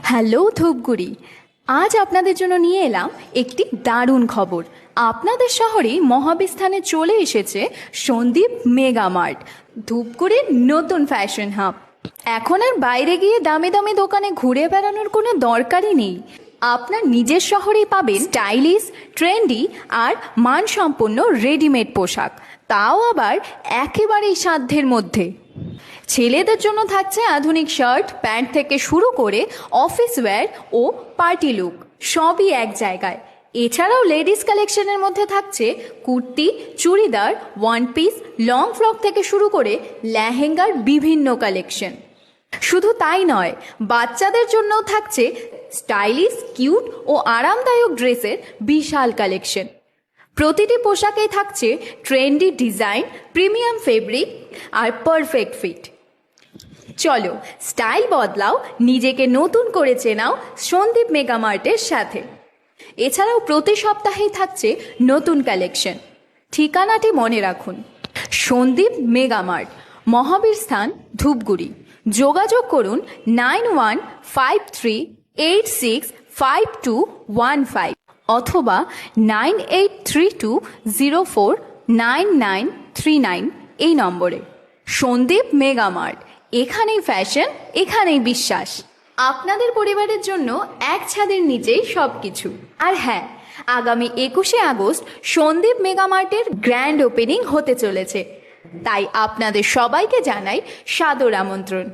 Hello Dhupguri. আজ আপনাদের জন্য নিয়ে এলাম একটি দারুণ খবর। আপনাদের শহরে মহাবিস্থানে চলে এসেছে সন্দীপ মেগা মার্ট, ধূপগুড়ির নতুন ফ্যাশন হাব। এখন আর বাইরে গিয়ে দামি দামি দোকানে ঘুরে বেড়ানোর কোনো দরকারই নেই। আপনার নিজের শহরেই পাবেন স্টাইলিশ, ট্রেন্ডি আর মানসম্পন্ন রেডিমেড পোশাক, তাও আবার একেবারেই সাধ্যের মধ্যে। ছেলেদের জন্য থাকছে আধুনিক শার্ট, প্যান্ট থেকে শুরু করে অফিস ওয়্যার ও পার্টি লুক, সবই এক জায়গায়। এছাড়াও লেডিস কালেকশনের মধ্যে থাকছে kurti, churidar, one piece, long frock থেকে শুরু করে লেহেঙ্গার বিভিন্ন কালেকশন। শুধু তাই নয়, বাচ্চাদের জন্যও থাকছে স্টাইলিশ, কিউট ও আরামদায়ক ড্রেসের বিশাল কালেকশন। প্রতিটি পোশাকেই থাকছে ট্রেন্ডি ডিজাইন, প্রিমিয়াম ফেব্রিক আর পারফেক্ট ফিট। চলো স্টাইল বদলাও, নিজেকে নতুন করে চেনাও সন্দীপ মেগা মার্টের সাথে। এছাড়াও প্রতি সপ্তাহেই থাকছে নতুন কালেকশন। ঠিকানাটি মনে রাখুন, সন্দীপ মেগা মার্ট, মহাবীর স্থান, ধূপগুড়ি। যোগাযোগ করুন 9153865215 অথবা 9832049939 এই নম্বরে। সন্দীপ মেগা মার্ট, এখানেই ফ্যাশন, এখানেই বিশ্বাস। আপনাদের পরিবারের জন্য এক ছাদের নিচেই সব কিছু। আর হ্যাঁ, আগামী 21শে আগস্ট সন্দীপ মেগা মার্টের গ্র্যান্ড ওপেনিং হতে চলেছে, তাই আপনাদের সবাইকে জানাই সাদর আমন্ত্রণ।